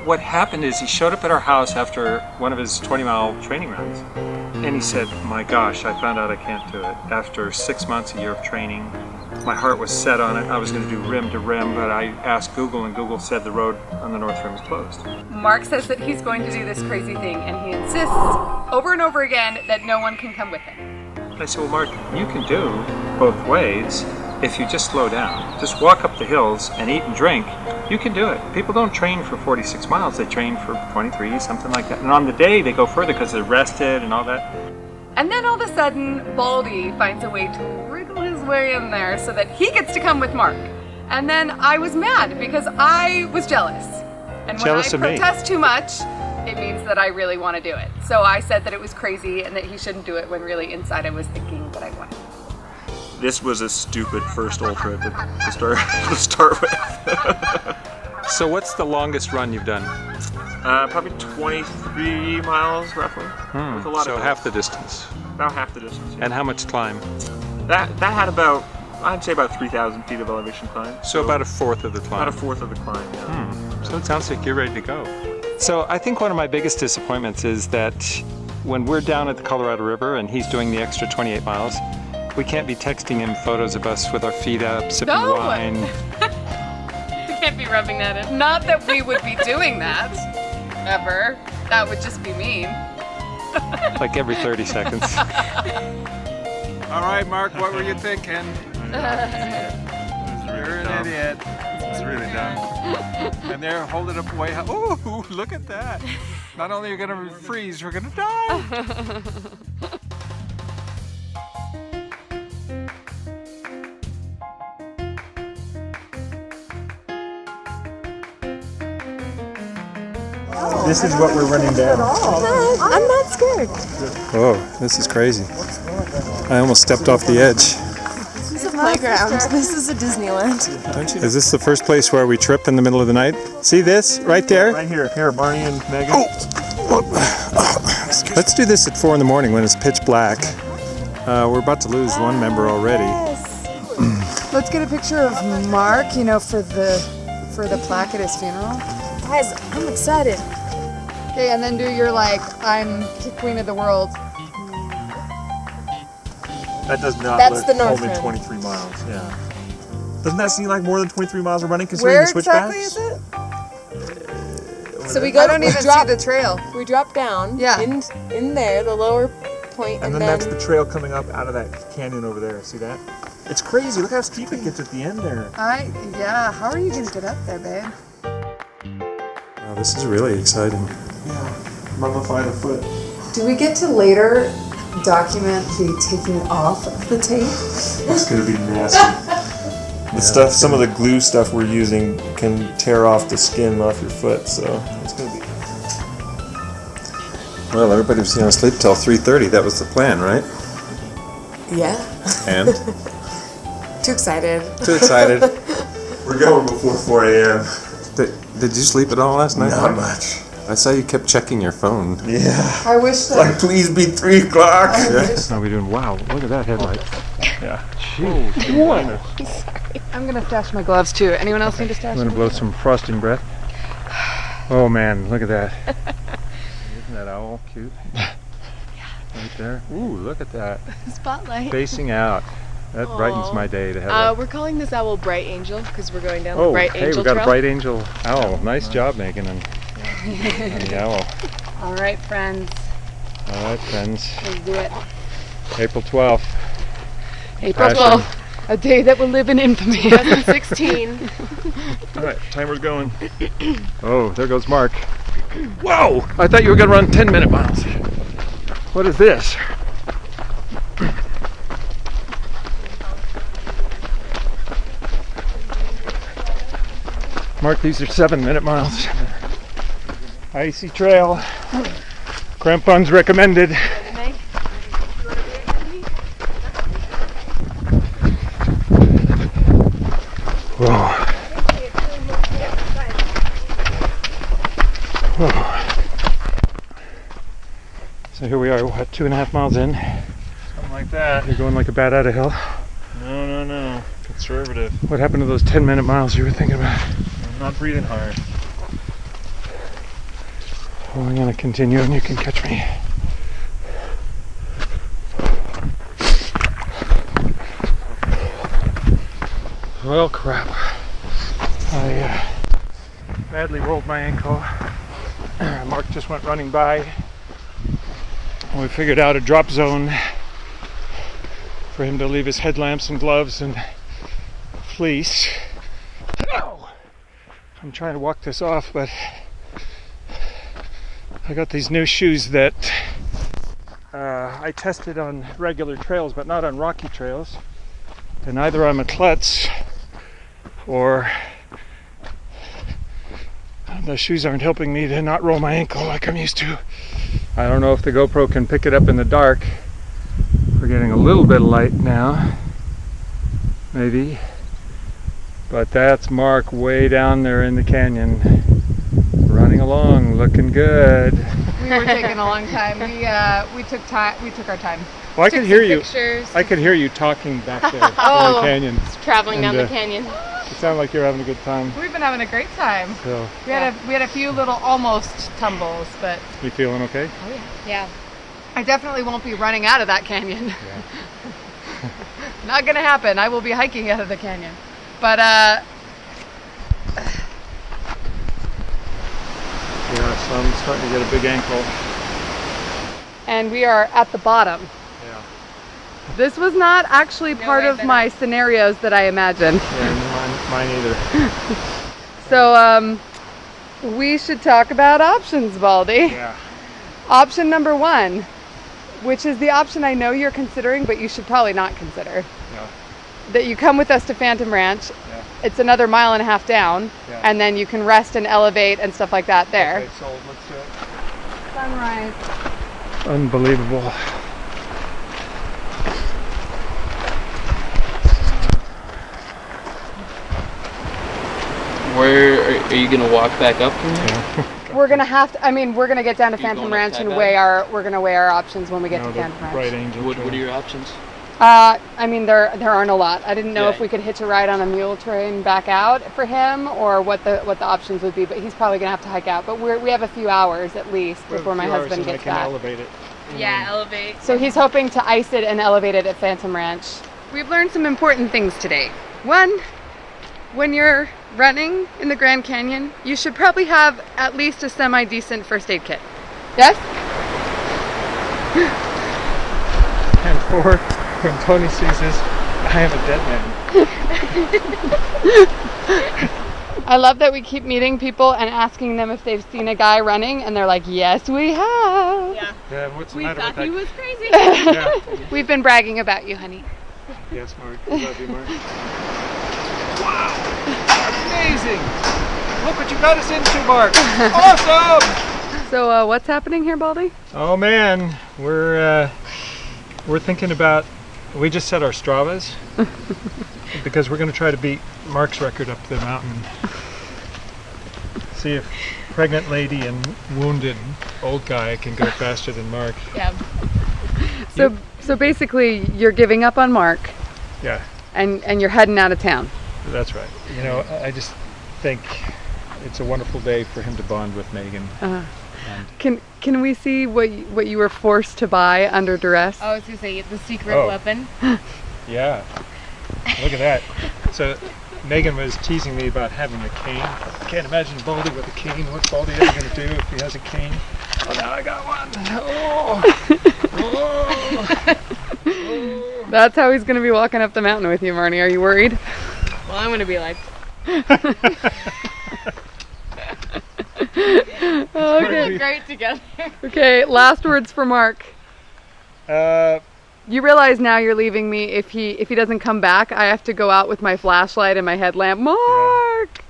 What happened is he showed up at our house after one of his 20-mile training runs, and he said, my gosh, I found out I can't do it. After 6 months, a year of training, my heart was set on it. I was going to do rim to rim, but I asked Google, and Google said the road on the North Rim is closed. Mark says that he's going to do this crazy thing, and he insists over and over again that no one can come with him. I said, well, Mark, you can do both ways if you just slow down. Just walk up the hills and eat and drink. You can do it. People don't train for 46 miles. They train for 23, something like that. And on the day, they go further because they're rested and all that. And then all of a sudden, Baldy finds a way to wriggle his way in there so that he gets to come with Mark. And then I was mad because I was jealous. And when I protest too much, it means that I really want to do it. So I said that it was crazy and that he shouldn't do it, when really inside I was thinking that I wanted. This was a stupid first ultra to start with. So what's the longest run you've done? Probably 23 miles, roughly. With a lot so of half the distance. About half the distance. Yeah. And how much climb? That had about, I'd say about 3,000 feet of elevation climb. So about a fourth of the climb. About a fourth of the climb, yeah. So it sounds like you're ready to go. So I think one of my biggest disappointments is that when we're down at the Colorado River and he's doing the extra 28 miles, we can't be texting him photos of us with our feet up, sipping wine. We can't be rubbing that in. Not that we would be doing that, ever. That would just be mean. Like every 30 seconds. All right, Mark, what were you thinking? You're an idiot. It's really dumb. And they're holding up way high. Ooh, look at that. Not only are you going to freeze, you're going to die. This is what we're running down. I'm not scared. Oh, this is crazy. I almost stepped off the edge. This is a playground. This is a Disneyland. Don't you? Is this the first place where we trip in the middle of the night? See this right there? Right here. Here, Barney and Megan. Let's do this at 4 in the morning when it's pitch black. We're about to lose one member already. Yes. Let's get a picture of Mark, you know, for the plaque at his funeral. Guys, I'm excited. Okay, and then do your I'm queen of the world. That does not That's look the North only Rim. 23 miles. Yeah. Doesn't that seem like more than 23 miles of running considering the switchbacks? Where exactly is it? So we go. I don't even see the trail. We drop down. Yeah. In there, the lower point, And then that's the trail coming up out of that canyon over there. See that? It's crazy. Look how steep it gets at the end there. Yeah. How are you gonna get up there, babe? Wow, this is really exciting. Yeah. Mummify the foot. Do we get to later document the taking off of the tape? It's gonna be nasty. The stuff, some of the glue stuff we're using can tear off the skin off your foot, so it's gonna be. Well, everybody was going to sleep till 3:30. That was the plan, right? Yeah. And? Too excited. Too excited. We're going before 4 a.m. Did you sleep at all last night? Not much. I saw you kept checking your phone. Yeah. I wish that. Like, please be 3 o'clock. How are we doing? Wow, look at that headlight. Yeah. I'm gonna stash my gloves too. Anyone else need to stash? I'm going to blow some frosting breath. Oh man, look at that. Isn't that owl cute? Right there. Ooh, look at that. Spotlight. Facing out. That brightens my day to have We're calling this owl Bright Angel because we're going down the Oh, Bright hey, Angel we got trail. a Bright Angel owl. Nice job, Megan, and the owl. All right, friends. All right, friends. Let's do it. April 12th. April Passion. 12th. A day that will live in infamy. 2016. All right, timer's going. Oh, there goes Mark. Whoa! I thought you were going to run 10-minute miles. What is this? Mark, these are 7-minute miles. Icy trail. Crampons recommended. Whoa. Whoa. So here we are, what, 2.5 miles in? Something like that. You're going like a bat out of hell. No. Conservative. What happened to those 10-minute miles you were thinking about? I'm not breathing hard. Well, I'm going to continue and you can catch me. Well, crap. I badly rolled my ankle. Mark just went running by. We figured out a drop zone for him to leave his headlamps and gloves and fleece. Ow! I'm trying to walk this off, but I got these new shoes that I tested on regular trails, but not on rocky trails. And either I'm a klutz or the shoes aren't helping me to not roll my ankle like I'm used to. I don't know if the GoPro can pick it up in the dark. We're getting a little bit of light now, maybe. But that's Mark way down there in the canyon, running along, looking good. We were taking a long time. We took our time. Well, I could hear you. Pictures. I could hear you talking back there in the canyon. Traveling down And, the canyon. It sounded like you're having a good time. We've been having a great time. So, We had a few little almost tumbles, but you feeling okay? Yeah. I definitely won't be running out of that canyon. Not gonna happen. I will be hiking out of the canyon. But Yeah, so I'm starting to get a big ankle. and we are at the bottom. Yeah. This was not actually part of my scenarios that I imagined. Yeah, mine either. So we should talk about options, Baldy. Yeah. Option number 1, which is the option I know you're considering, but you should probably not consider. Yeah. That you come with us to Phantom Ranch. Yeah. It's another 1.5 miles down, Yeah. and then you can rest and elevate and stuff like that there. Okay, sold. Let's do it. Sunrise. Unbelievable. Where are you gonna walk back up from there? We're gonna have to. I mean, we're gonna get down to You Phantom going Ranch up and that we're gonna weigh our options when we get No, to the Phantom Ranch. Bright Angel What Trail. are your options? I mean, there aren't a lot. I didn't know Yeah. if we could hitch a ride on a mule train back out for him, or what the options would be. But he's probably gonna have to hike out. But we have a few hours at least We have before a my few hours husband and I gets can back. elevate it. Yeah, elevate. So he's hoping to ice it and elevate it at Phantom Ranch. We've learned some important things today. 1, when you're running in the Grand Canyon, you should probably have at least a semi-decent first aid kit. Yes? And 4, when Tony sees this, I am a dead man. I love that we keep meeting people and asking them if they've seen a guy running, and they're like, yes, we have. Yeah. Yeah, what's the We matter thought with he that? was crazy. Yeah. We've been bragging about you, honey. Yes, Mark. I love you, Mark. Wow! Amazing! Look what you got us into, Mark! Awesome! So what's happening here, Baldy? Oh man, we're thinking about. We just set our Stravas because we're going to try to beat Mark's record up the mountain. See if pregnant lady and wounded old guy can go faster than Mark. Yeah. So basically, you're giving up on Mark, Yeah, and you're heading out of town. that's right. You know, I just think it's a wonderful day for him to bond with Megan. Can we see what you were forced to buy under duress? I was gonna say the secret Oh. weapon. Yeah, look at that. So Megan was teasing me about having a cane. I can't imagine Baldy with a cane. What's Baldy ever going to do if he has a cane? Oh, now I got one. Oh. That's how he's going to be walking up the mountain with you, Marnie. Are you worried? Well, I'm gonna be like, Okay. great together. Okay. Last words for Mark. You realize now you're leaving me. If he doesn't come back, I have to go out with my flashlight and my headlamp. Mark,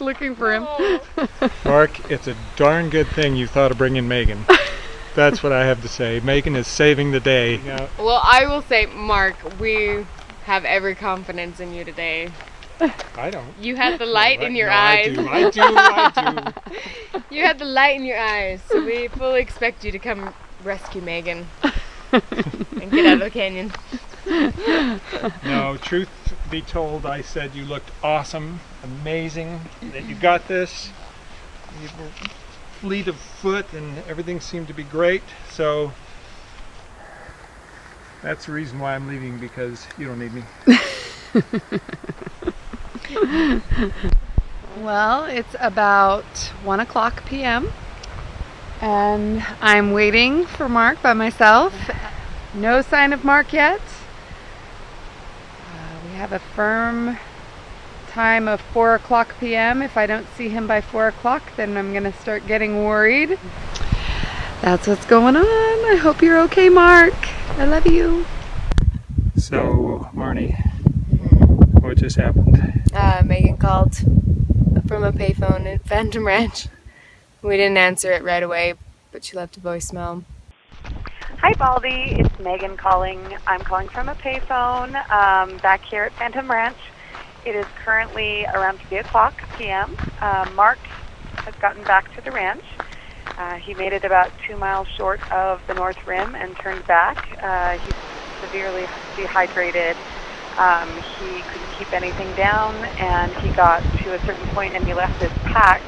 looking for him. Mark, it's a darn good thing you thought of bringing Megan. That's what I have to say. Megan is saving the day. Well, I will say, Mark, we have every confidence in you today. I don't. You had the light in your No, eyes. I do. You had the light in your eyes, so we fully expect you to come rescue Megan and get out of the canyon. No, truth be told, I said you looked awesome, amazing, that you got this. You were fleet of foot and everything seemed to be great. So that's the reason why I'm leaving, because you don't need me. Well, it's about 1:00 p.m. and I'm waiting for Mark by myself. No sign of Mark yet. We have a firm time of 4:00 p.m. If I don't see him by 4:00, then I'm gonna start getting worried. That's what's going on. I hope you're okay, Mark. I love you. So, Marnie, what just happened? Megan called from a payphone at Phantom Ranch. We didn't answer it right away, but she left a voicemail. Hi, Baldy. It's Megan calling. I'm calling from a payphone back here at Phantom Ranch. It is currently around 3:00 p.m. Mark has gotten back to the ranch. He made it about 2 miles short of the North Rim and turned back. He's severely dehydrated. He couldn't keep anything down, and he got to a certain point and he left his pack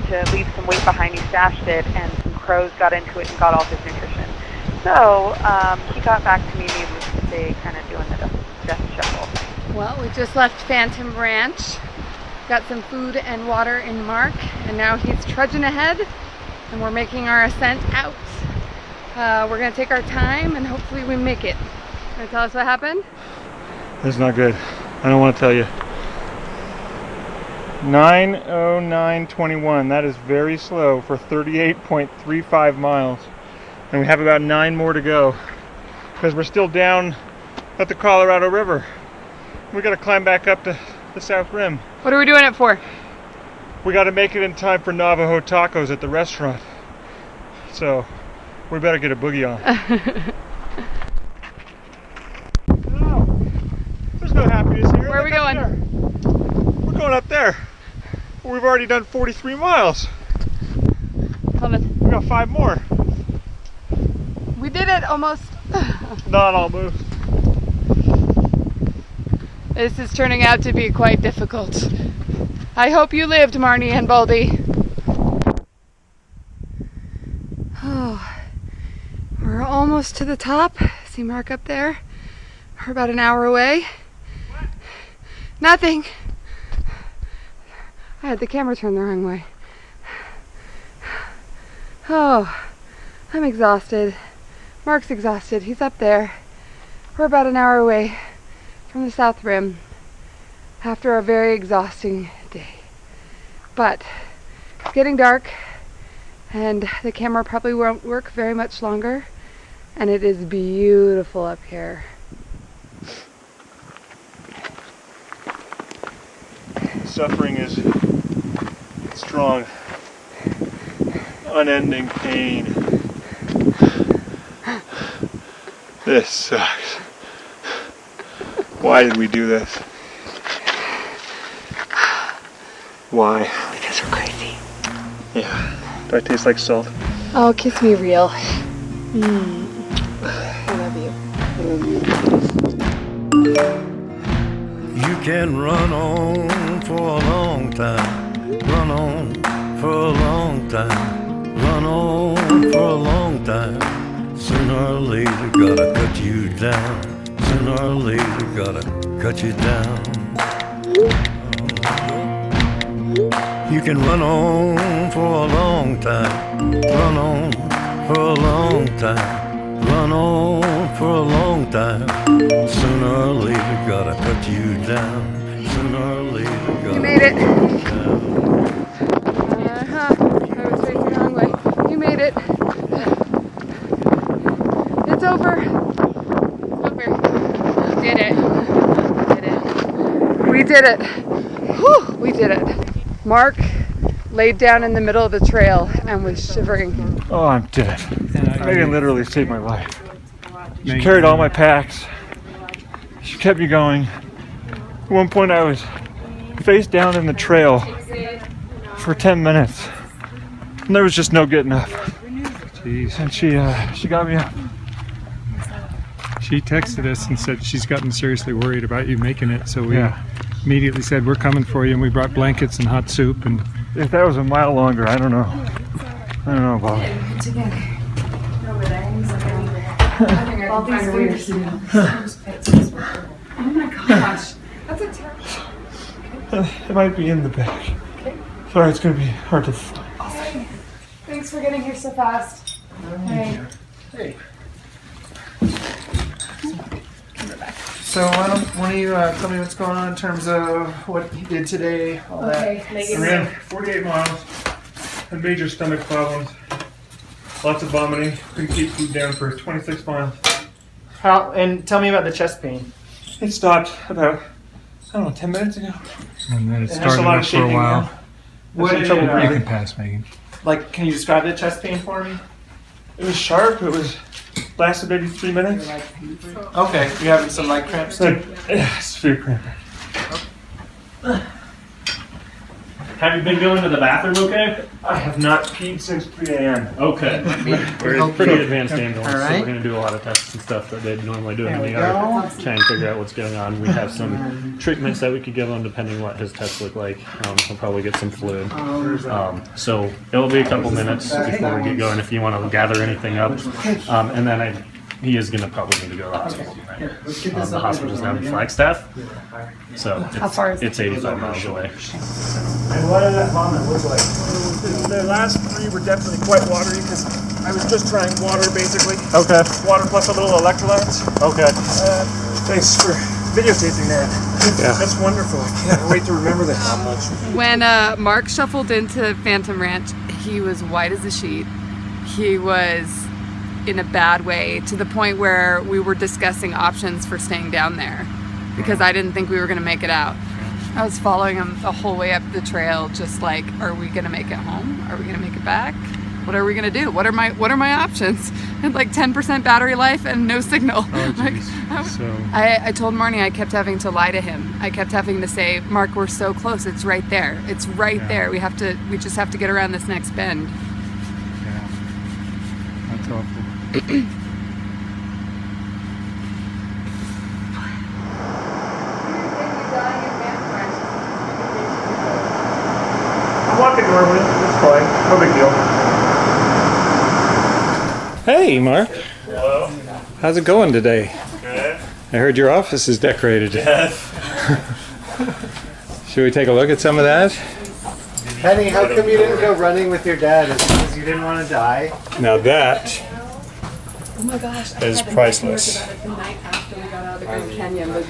to leave some weight behind. He stashed it, and some crows got into it and got all his nutrition. So he got back to me, needless to say, kind of doing the death shuffle. Well, we just left Phantom Ranch. Got some food and water in Mark, and now he's trudging ahead, and we're making our ascent out. We're gonna take our time, and hopefully we make it. Gonna tell us what happened? That's not good. I don't want to tell you. 9:09:21. That is very slow for 38.35 miles. And we have about 9 more to go, because we're still down at the Colorado River. We got to climb back up to the South Rim. What are we doing it for? We got to make it in time for Navajo tacos at the restaurant. So we better get a boogie on. No, there's no happiness here. Where are we going? We're going up there. We've already done 43 miles. Hold on. We got 5 more. We did it almost. Not almost. This is turning out to be quite difficult. I hope you lived, Marnie and Baldy. Oh, we're almost to the top. See Mark up there? We're about an hour away. What? Nothing. I had the camera turned the wrong way. Oh, I'm exhausted. Mark's exhausted. He's up there. We're about an hour away from the South Rim after a very exhausting day. But it's getting dark and the camera probably won't work very much longer, and it is beautiful up here. Suffering is strong, unending pain. This sucks. Why did we do this? Why? Because we're crazy. Yeah. Do I taste like salt? Oh, kiss me real. I love you. I love you. You can run on for a long time. Run on for a long time. Run on for a long time. Sooner or later gotta cut you down. Sooner or later gotta cut you down. You can run on for a long time. Run on for a long time. Run on for a long time. Sooner or later gotta cut you down. Sooner or later gotta You made it. cut you down. I was facing the wrong way. You made it. It's over. Did it. Did it. We did it. Whew, we did it. Mark laid down in the middle of the trail and was shivering. Oh, I'm dead. Megan literally saved my life. She carried all my packs. She kept me going. At one point I was face down in the trail for 10 minutes. And there was just no getting up. Jeez. And she got me up. She texted us and said she's gotten seriously worried about you making it. So we immediately said, we're coming for you. And we brought blankets and hot soup. And if that was a mile longer, I don't know. I don't know, Bob. It's again. Over there. He's like, all these fingers. Oh my gosh. That's a terrible. It might be in the bag. Okay. Sorry, it's gonna be hard to find. Okay. Thanks for getting here so fast. Hey. Hey. So why don't one of you tell me what's going on in terms of what you did today, all Okay. I ran 48 miles, had major stomach problems, lots of vomiting, couldn't keep food down for 26 miles. How? And tell me about the chest pain. It stopped about, I don't know, 10 minutes ago. And then it There's started a lot up of for a shaking while. now. What Some did trouble it, You breathing. can pass, Megan. Like, can you describe the chest pain for me? It was sharp. It was lasted maybe 3 minutes. Okay, you're having some like cramps too. Severe cramping. Have you been going to the bathroom okay? I have not peed since 3 a.m. Okay. We're pretty advanced ambulance, All so right. we're going to do a lot of tests and stuff that they'd normally do in There the we ER. go. Try and figure out what's going on. We have some treatments that we could give him depending what his tests look like. He'll probably get some fluid. So it'll be a couple minutes before we get going if you want to gather anything up. And then he is going to probably need to go to the hospital. Right? The hospital's down in Flagstaff. So it's 85 miles away. And what did that vomit look like? The last 3 were definitely quite watery because I was just trying water basically. Okay. Water plus a little electrolytes. Okay. Thanks for videotaping that. Yeah. That's wonderful. I can't wait to remember that. When Mark shuffled into Phantom Ranch, he was white as a sheet. He was in a bad way, to the point where we were discussing options for staying down there because I didn't think we were going to make it out. I was following him the whole way up the trail, just like, are we going to make it home? Are we going to make it back? What are we going to do? What are my options? I had like 10% battery life and no signal. I told Marnie I kept having to lie to him. I kept having to say, Mark, we're so close. It's right there. It's right there. We just have to get around this next bend. Yeah. That's awful. I'm walking normally. It's fine. No big deal. Hey, Mark. Hello. How's it going today? Good. I heard your office is decorated. Should we take a look at some of that? Penny, how come you didn't go running with your dad? Is it because you didn't want to die? Now that Oh my gosh, is priceless. The night after we got out of the Grand Canyon, the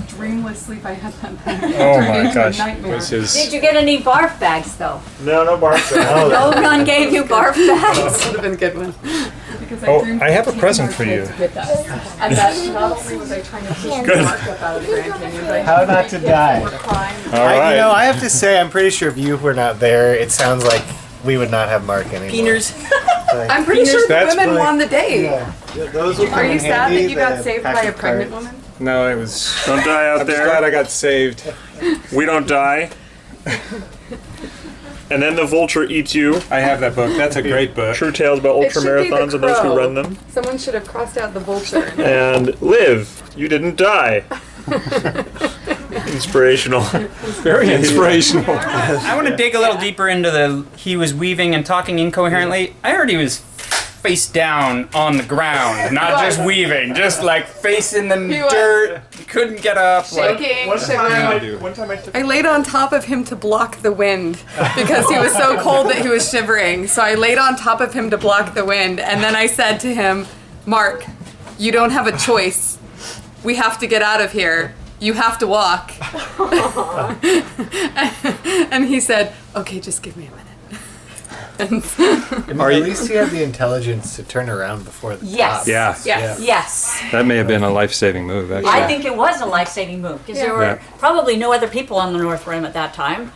dreamless sleep I had that night. Oh my gosh. This Did you get any barf bags though? No barf. No one gave you barf bags? would have been a good one. Because Oh, dreamed I have a taking present our for you. kids with us. And that not only was I trying to push Mark up out of the Grand Canyon, but How not to die? All right. I have to say, I'm pretty sure if you were not there, it sounds like we would not have Mark anymore. Peeners. I'm pretty sure the That's women funny. won the day. Yeah. Those will come Are in you sad handy, that you got the saved pack by a of pregnant cards. woman? No, it was. Don't die out I'm there. glad I got saved. We don't die. And then the vulture eats you. I have that book. That's a great book. True tales about It should be the ultramarathons and those who crow. run them. Someone should have crossed out the vulture. And live. You didn't die. Inspirational. Very inspirational. I want to dig a little deeper into he was weaving and talking incoherently. I heard he was face down on the ground, not just weaving, just like face in the dirt. He couldn't get up. Shaking, shivering. One time I took I laid on top of him to block the wind because he was so cold that he was shivering. So I laid on top of him to block the wind, and then I said to him, Mark, you don't have a choice. We have to get out of here. You have to walk. And he said, okay, just give me a minute. At least he had the intelligence to turn around before the Yes. top. Yeah. Yes. Yes. That may have been a life-saving move, actually. I think it was a life-saving move because there were probably no other people on the North Rim at that time,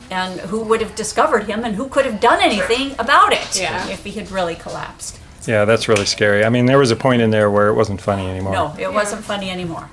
and who would have discovered him and who could have done anything about it if he had really collapsed. Yeah, that's really scary. I mean, there was a point in there where it wasn't funny anymore. No, it wasn't funny anymore.